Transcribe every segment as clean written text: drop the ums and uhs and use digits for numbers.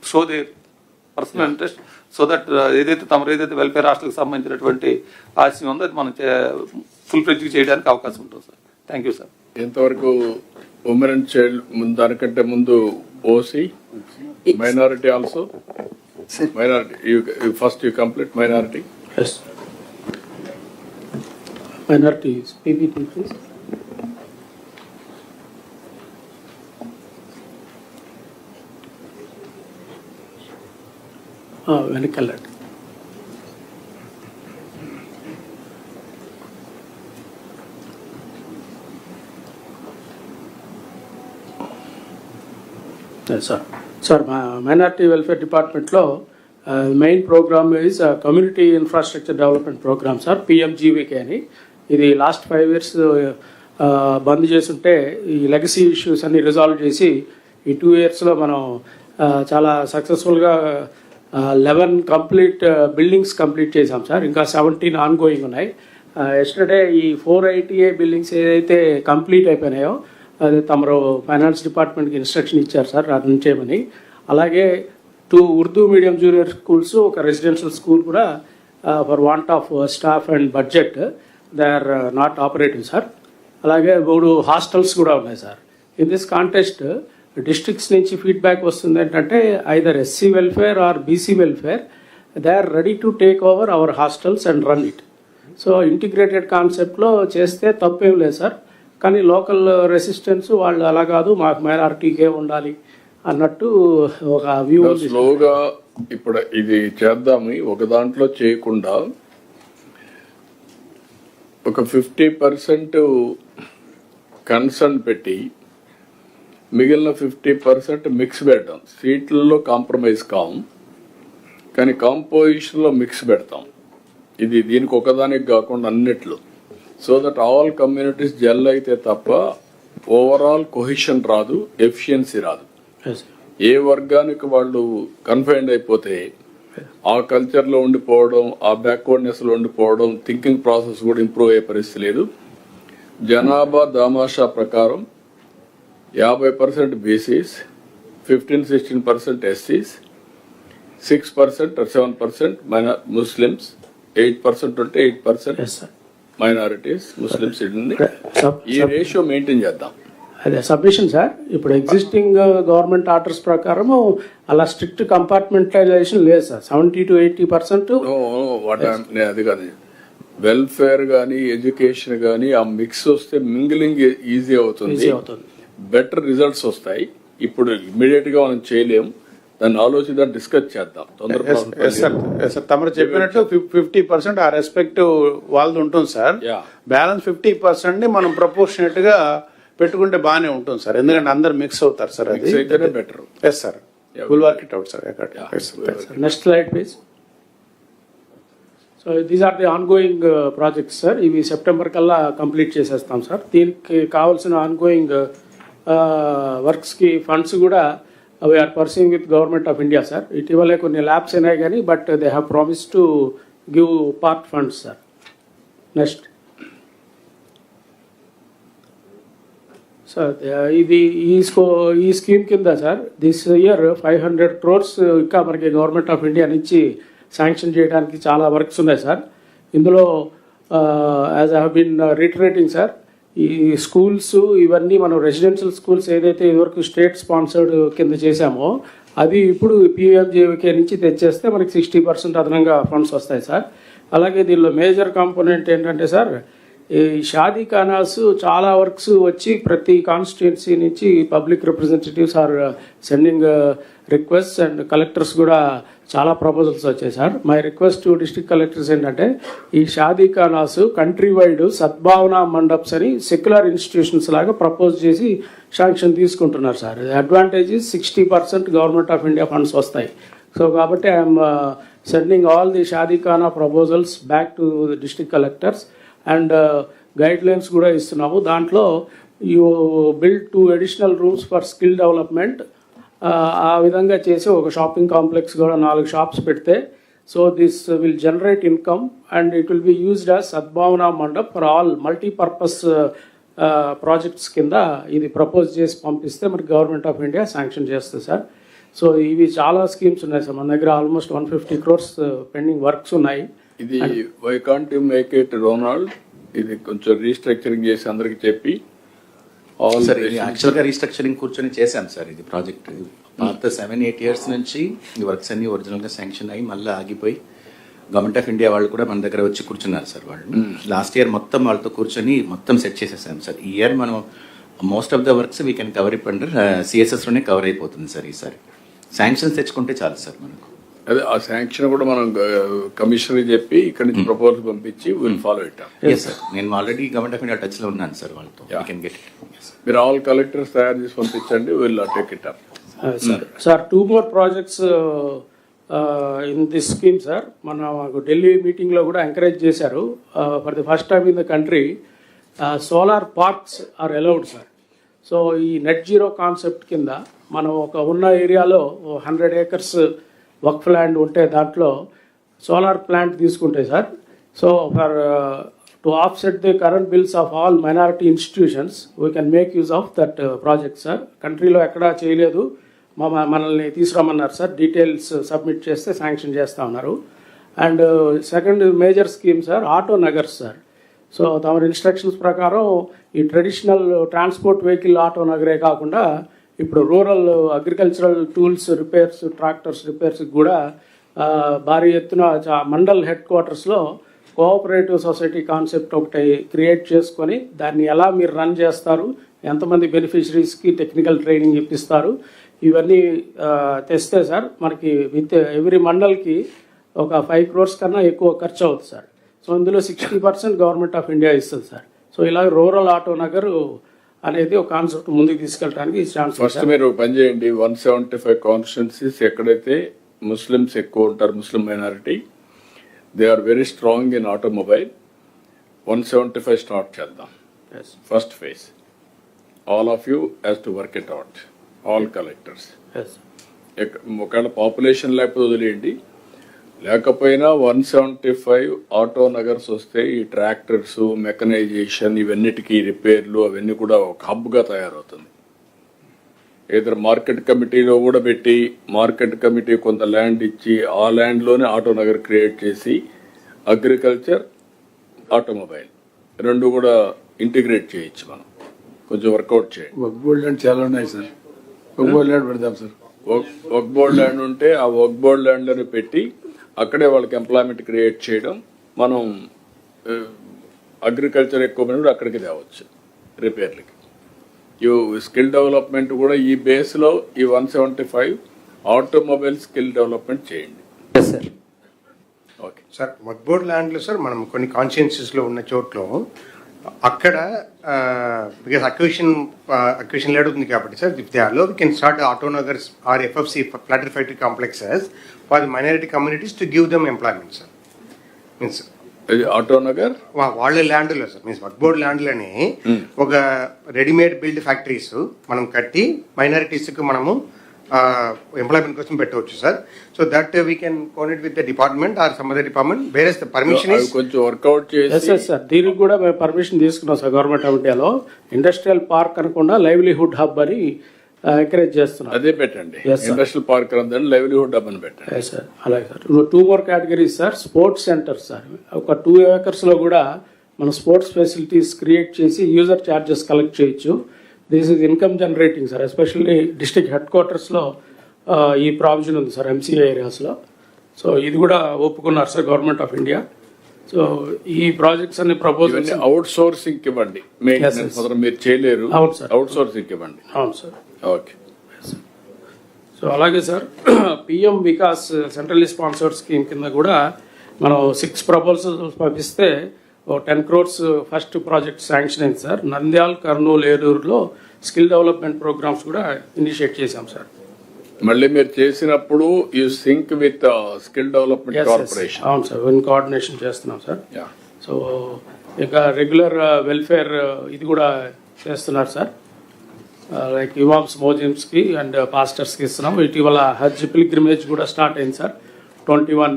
Show there personal interest so that ఏదైతే welfare హాస్టల్కి సంబంధించినటువంటి ఆశయం ఉందో అది మనం ఫుల్ ఫ్లెడ్జ్గా చేయడానికి అవకాశం ఉంటుంది సార్. Thank you sir. ఎంతవరకు ఉమెన్ అండ్ చైల్డ్ దానికంటే ముందు OC minority also minority first you complete minority. Minorities, PPT please. వెనకాలండి. సార్ మా మైనారిటీ వెల్ఫేర్ డిపార్ట్మెంట్లో main program is community infrastructure development program sir, PMJVK అని. ఇది లాస్ట్ 5 years బంద్ చేస్తుంటే ఈ లెగసీ ఇష్యూస్ అన్ని రిజాల్వ్ చేసి ఈ 2 yearsలో మనం చాలా సక్సెస్ఫుల్గా 11 కంప్లీట్ బిల్డింగ్స్ కంప్లీట్ చేసాం సార్. ఇంకా 17 ఆన్గోయింగ్ ఉన్నాయి. ఎస్టర్డే ఈ 4 ITA బిల్డింగ్స్ ఏదైతే కంప్లీట్ అయిపోయినాయో అది తమరు ఫైనాన్స్ డిపార్ట్మెంట్కి ఇన్స్ట్రక్షన్ ఇచ్చారు సార్ రన్ చేయమని. అలాగే 2 ఉర్దూ మీడియం జూనియర్ స్కూల్స్, ఒక రెసిడెన్షియల్ స్కూల్ కూడా for want of staff and budget they are not operating sir. అలాగే 3 హాస్టల్స్ కూడా ఉన్నాయి sir. In this context districts నుంచి ఫీడ్బ్యాక్ వస్తుంది ఏంటంటే either SC welfare or BC welfare they are ready to take over our hostels and run it. So integrated కాన్సెప్ట్లో చేస్తే తప్పేం లేదు సార్. కానీ లోకల్ రెసిస్టెన్స్ వాళ్ళు అలా కాదు, మాకు మైనారిటీకే ఉండాలి అన్నట్టు ఒక వ్యూ. స్లోగా ఇప్పుడు ఇది చేద్దాము, ఒక దాంట్లో చేయకుండా ఒక 50% కన్సర్న్ పెట్టి మిగిలిన 50% మిక్స్ పెడతాం. సీట్లలో కాంప్రమైజ్ కాము కానీ కాంపోజిషన్లో మిక్స్ పెడతాం. ఇది దీనికి ఒకదానికి కాకుండా అన్నిట్లో, so that all communities gel అయితే తప్ప ఓవరాల్ కొహిషన్ రాదు, ఎఫిషియన్సీ రాదు. ఏ వర్గానికి వాళ్ళు కన్ఫైన్డ్ అయిపోతే ఆ కల్చర్లో ఉండిపోవడం, ఆ బ్యాక్వర్డ్నెస్లో ఉండిపోవడం, థింకింగ్ ప్రాసెస్ కూడా ఇంప్రూవ్ అయ్యే పరిస్థితి లేదు. జనాభా దామాషా ప్రకారం 50% బీసీస్, 15-16% ఎస్సీస్, 6% or 7% ముస్లిమ్స్, 8% ఉంటే 8% మైనారిటీస్ ముస్లిమ్స్. ఈ రేషియో మెయింటైన్ చేద్దాం. అదే సబ్మిషన్ సార్. ఇప్పుడు ఎగ్జిస్టింగ్ గవర్నమెంట్ ఆర్డర్స్ ప్రకారం అలా స్ట్రిక్ట్ కంపార్ట్మెంటలైజేషన్ లేదు సార్. 70 to 80%. అది కాదు, వెల్ఫేర్ కానీ ఎడ్యుకేషన్ కానీ ఆ మిక్స్ వస్తే మింగిలింగ్ ఈజీ అవుతుంది, బెటర్ రిజల్ట్స్ వస్తాయి. ఇప్పుడు ఇమ్మీడియట్ గా మనం చేయలేము, దాన్ని ఆలోచిద్దాం, డిస్కస్ చేద్దాం తొందరగా. తమరు చెప్పినట్టు 50% ఆ రెస్పెక్ట్ వాళ్ళది ఉంటుంది సార్. బ్యాలెన్స్ 50% ని మనం ప్రపోర్షనేట్ గా పెట్టుకుంటే బాగానే ఉంటుంది సార్, ఎందుకంటే అందరు మిక్స్ అవుతారు సార్. అది better. Yes sir, will work it out sir. Next slide please. So these are the ongoing projects sir. ఇవి సెప్టెంబర్ కల్లా కంప్లీట్ చేసేస్తాం సార్. దీనికి కావాల్సిన ఆన్గోయింగ్ వర్క్స్కి ఫండ్స్ కూడా we are pursuing with government of India sir. ఇటీవలే కొన్ని ల్యాబ్స్ అయినాయి కానీ but they have promise to give part funds sir. Next sir, ఇది ఈ స్కీమ్ కింద సార్ దిస్ ఇయర్ 500 crores ఇంకా మనకి గవర్నమెంట్ ఆఫ్ ఇండియా నుంచి శాంక్షన్ చేయడానికి చాలా వర్క్స్ ఉన్నాయి సార్. ఇందులో as I have been reiterating sir, ఈ స్కూల్స్ ఇవన్నీ మనం రెసిడెన్షియల్ స్కూల్స్ ఏదైతే ఇదివరకు స్టేట్ స్పాన్సర్డ్ కింద చేశామో అది ఇప్పుడు పిఎంజేవికే నుంచి తెచ్చేస్తే మనకి 60% అదనంగా ఫండ్స్ వస్తాయి సార్. అలాగే దీనిలో మేజర్ కాంపోనెంట్ ఏంటంటే సార్, ఈ షాదీ ఖానాస్ చాలా వర్క్స్ వచ్చి ప్రతి కాన్స్టిట్యున్సీ నుంచి public representatives are sending request and collectors కూడా చాలా ప్రపోజల్స్ వచ్చాయి sir. My request to district collectors ఏంటంటే ఈ షాదీ ఖానాస్ కంట్రీ వైడ్ సద్భావన మండప్స్ అని సెక్యులర్ ఇన్స్టిట్యూషన్స్ లాగా ప్రపోజ్ చేసి శాంక్షన్ తీసుకుంటున్నారు sir. Advantage 60% government of India funds వస్తాయి. సో కాబట్టి I'm sending all the shaadi khana proposals back to the district collectors and guidelines కూడా ఇస్తున్నాము. దాంట్లో you build 2 additional rooms for skill development, ఆ విధంగా చేసి ఒక షాపింగ్ కాంప్లెక్స్ కూడా 4 shops పెడితే so this will generate income and it will be used as Sadbhavana Mandap for all multipurpose projects కింద ఇది ప్రపోజ్ చేసి పంపిస్తే మనకి గవర్నమెంట్ ఆఫ్ ఇండియా శాంక్షన్ చేస్తుంది సార్. సో ఇవి చాలా స్కీమ్స్ ఉన్నాయి సార్, మన దగ్గర ఆల్మోస్ట్ 150 crores పెండింగ్ వర్క్స్ ఉన్నాయి. ఇది why can't you make it Ronald, ఇది కొంచెం రీస్ట్రక్చరింగ్ చేసి అందరికి చెప్పి సార్ ఇది యాక్చువల్గా రీస్ట్రక్చరింగ్ కూర్చొని చేశాం సార్. ఇది ప్రాజెక్ట్ పాత 7-8 years నుంచి ఈ వర్క్స్ అన్ని ఒరిజినల్గా శాంక్షన్ అయ్యి మళ్ళీ ఆగిపోయి గవర్నమెంట్ ఆఫ్ ఇండియా వాళ్ళు కూడా మన దగ్గర వచ్చి కూర్చున్నారు సార్. వాళ్ళు లాస్ట్ ఇయర్ మొత్తం వాళ్ళతో కూర్చొని మొత్తం సెట్ చేసేసాం సార్. ఈ ఇయర్ మనం most of the works we can cover ఇప్ అండర్ సిఎస్ఎస్లోనే కవర్ అయిపోతుంది సార్. ఈసారి శాంక్షన్స్ తెచ్చుకుంటే చాలు సార్ మనకు. అదే ఆ శాంక్షన్ కూడా మనం కమిషనర్ చెప్పి ఇక్కడ నుంచి ప్రపోజల్ పంపించి will follow it. Yes sir, నేను already government of India touch లో ఉన్నాను సార్ వాళ్ళతో. We can get it. మీరు ఆల్ కలెక్టర్స్ తయారు చేసి పంపించండి, will take it up. Sir 2 more projects in this scheme sir. మన ఢిల్లీ మీటింగ్లో కూడా ఎంకరేజ్ చేశారు. For the first time in the country solar parks are allowed sir. So ఈ net zero concept కింద మనం ఒక ఉన్న ఏరియాలో 100 acres వక్ఫ్ ల్యాండ్ ఉంటే దాంట్లో సోలార్ ప్లాంట్ తీసుకుంటే sir, so for to offset the current bills of all minority institutions we can make use of that project sir. కంట్రీలో ఎక్కడా చేయలేదు, మనల్ని తీసుకురమ్మన్నారు సార్. డీటెయిల్స్ సబ్మిట్ చేస్తే శాంక్షన్ చేస్తూ ఉన్నారు. And second major scheme sir auto Nagars sir. So తమ instructions ప్రకారం ఈ ట్రెడిషనల్ ట్రాన్స్పోర్ట్ వెహికల్ ఆటో నగరే కాకుండా ఇప్పుడు rural agricultural tools repairs, tractors repairs కూడా భారీ ఎత్తున మండల్ హెడ్ క్వార్టర్స్లో కోఆపరేటివ్ సొసైటీ కాన్సెప్ట్ ఒకటి క్రియేట్ చేసుకొని దాన్ని ఎలా మీరు రన్ చేస్తారు, ఎంతమంది బెనిఫిషరీస్కి టెక్నికల్ ట్రైనింగ్ ఇప్పిస్తారు, ఇవన్నీ తెస్తే సార్ మనకి విత్ ఎవ్రీ మండల్కి ఒక 5 crores కన్నా ఎక్కువ ఖర్చు అవుతుంది సార్. సో ఇందులో 60% గవర్నమెంట్ ఆఫ్ ఇండియా ఇస్తుంది సార్. సో ఇలా రూరల్ ఆటో నగర్ అనేది ఒక కాన్సెప్ట్ ముందుకు తీసుకెళ్ళడానికి ఛాన్స్. ఫస్ట్ మీరు పని చేయండి, 175 కాన్స్టిట్యున్సీస్ ఎక్కడైతే ముస్లిమ్స్ ఎక్కువ ఉంటారు, Muslim minority, they are very strong in automobile. 175 start చేద్దాం first phase. All of you has to work it out, all collectors. ఒకవేళ పాపులేషన్ లేకపోతే వదిలేయండి, లేకపోయినా 175 ఆటో నగర్స్ వస్తే ఈ ట్రాక్టర్స్, మెకనైజేషన్, ఇవన్నిటికీ రిపేర్లు అవన్నీ కూడా ఒక హబ్గా తయారవుతుంది. ఏదైనా మార్కెట్ కమిటీలో కూడా పెట్టి, మార్కెట్ కమిటీ కొంత ల్యాండ్ ఇచ్చి ఆ ల్యాండ్లోనే ఆటో నగర్ క్రియేట్ చేసి అగ్రికల్చర్, ఆటోమొబైల్ రెండు కూడా ఇంటిగ్రేట్ చేయొచ్చు. మనం కొంచెం వర్కౌట్ చేయండి. వర్క్ బోర్డ్ ల్యాండ్ చాలా ఉన్నాయి సార్, వర్క్ బోర్డ్ ల్యాండ్ పెడదాం సార్. వర్క్ బోర్డ్ ల్యాండ్ ఉంటే ఆ వర్క్ బోర్డ్ ల్యాండ్లను పెట్టి అక్కడే వాళ్ళకి ఎంప్లాయ్మెంట్ క్రియేట్ చేయడం. మనం అగ్రికల్చర్ ఎక్కువ కూడా అక్కడికి తేవచ్చు రిపేర్లకి. ఈ స్కిల్ డెవలప్మెంట్ కూడా ఈ బేస్లో ఈ 175 ఆటోమొబైల్ స్కిల్ డెవలప్మెంట్ చేయండి. Okay sir. వర్క్ బోర్డ్ ల్యాండ్లో సార్ మనం కొన్ని కాన్స్టిట్యున్సీస్లో ఉన్న చోట్ల అక్కడ బికాస్ అక్విజిషన్ లేట్ ఉంది కాబట్టి sir, if they are low we can start auto Nagars or FFC flatted factory complexes for the minority communities to give them employment sir. Means auto Nagar వాళ్ళ ల్యాండ్లో సార్, మీన్స్ వర్క్ బోర్డ్ ల్యాండ్లోనే ఒక readymade build factories మనం కట్టి మైనారిటీస్కి మనము employment కోసం పెట్టవచ్చు sir. So that we can coordinate with the department or some other department whereas the permission is కొంచెం వర్కౌట్ చేసి సార్. దీనికి కూడా మేము పర్మిషన్ తీసుకున్నాం సార్. గవర్నమెంట్ ఆఫ్ ఇండియాలో ఇండస్ట్రియల్ పార్క్ అనకుండా లైవ్లీహుడ్ హబ్ అని ఎంకరేజ్ చేస్తున్నాం. అదే పెట్టండి, ఇండస్ట్రియల్ పార్క్ అందని లైవ్లీహుడ్ హబ్ అని పెట్టండి సార్. అలాగే sir. 2 more categories sir. Sports centres sir, ఒక 2 acres లో కూడా మనం స్పోర్ట్స్ ఫెసిలిటీస్ క్రియేట్ చేసి యూజర్ ఛార్జెస్ కలెక్ట్ చేయొచ్చు. This is income generating sir. Especially district head క్వార్టర్స్లో ఈ ప్రావిజన్ ఉంది సార్, ఎంసీఏ ఏరియాస్లో. సో ఇది కూడా ఒప్పుకున్నారు sir government of India. So ఈ ప్రాజెక్ట్స్ అన్ని ప్రపోజల్స్ అవుట్ సోర్సింగ్ ఇవ్వండి. మీరు చేయలేరు, అవును సార్, అవుట్ సోర్సింగ్ ఇవ్వండి. అవును సార్. ఓకే. సో అలాగే sir PM Vikas centrally sponsored scheme కింద కూడా మనం 6 ప్రపోజల్స్ పంపిస్తే 10 crores ఫస్ట్ ప్రాజెక్ట్ శాంక్షన్ అయింది సార్. నంద్యాల్, కర్నూలు, ఏలూరులో స్కిల్ డెవలప్మెంట్ ప్రోగ్రామ్స్ కూడా ఇనిషియేట్ చేశాం సార్. మళ్ళీ మీరు చేసినప్పుడు you sync with skill development corporation. అవును సార్, ఇన్ కోఆర్డినేషన్ చేస్తున్నాం సార్. సో ఇక రెగ్యులర్ వెల్ఫేర్ ఇది కూడా చేస్తున్నారు సార్. లైక్ ఇమామ్స్, మోజిమ్స్కి అండ్ పాస్టర్స్కి ఇస్తున్నాం. ఇటీవల హజ్ పిల్గ్రిమేజ్ కూడా స్టార్ట్ అయింది సార్. 21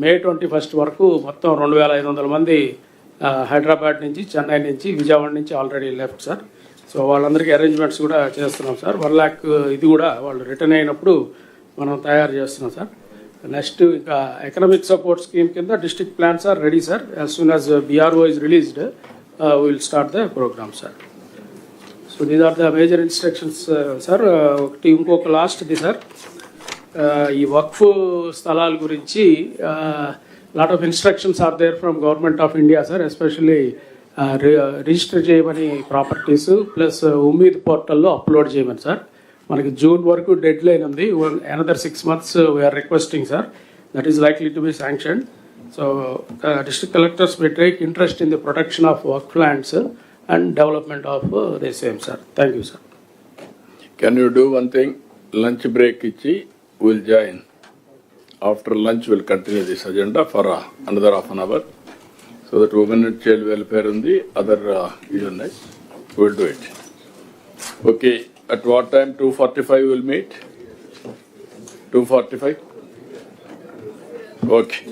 May 21 వరకు మొత్తం 2500 మంది హైదరాబాద్ నుంచి, చెన్నై నుంచి, విజయవాడ నుంచి ఆల్రెడీ లెఫ్ట్ సార్. సో వాళ్ళందరికీ అరేంజ్మెంట్స్ కూడా చేస్తున్నాం సార్. 1 lakh ఇది కూడా వాళ్ళు రిటర్న్ అయినప్పుడు మనం తయారు చేస్తున్నాం సార్. నెక్స్ట్ ఇంకా ఎకనామిక్ సపోర్ట్ స్కీమ్ కింద district plans are ready sir. As soon as BRO is released, will start the programme sir. So these are the major instructions sir. ఒకటి ఇంకొక లాస్ట్ది సార్, ఈ వక్ఫ్ స్థలాల గురించి lot of instructions are there from government of India sir. Especially register చేయమని properties plus Umeed పోర్టల్లో upload చేయమని సార్. మనకి జూన్ వరకు డెడ్ లైన్ ఉంది. Another 6 months we are requesting sir. That is likely to be sanction. So district collectors may take interest in the protection of waqf lands and development of the same sir. Thank you sir. Can you do one thing? Lunch break ichi, we'll join. After lunch, we'll continue this agenda for another half an hour. So that women and child welfare and the other units, we'll do it. Okay, at what time? 2:45 we'll meet? 2:45? Okay.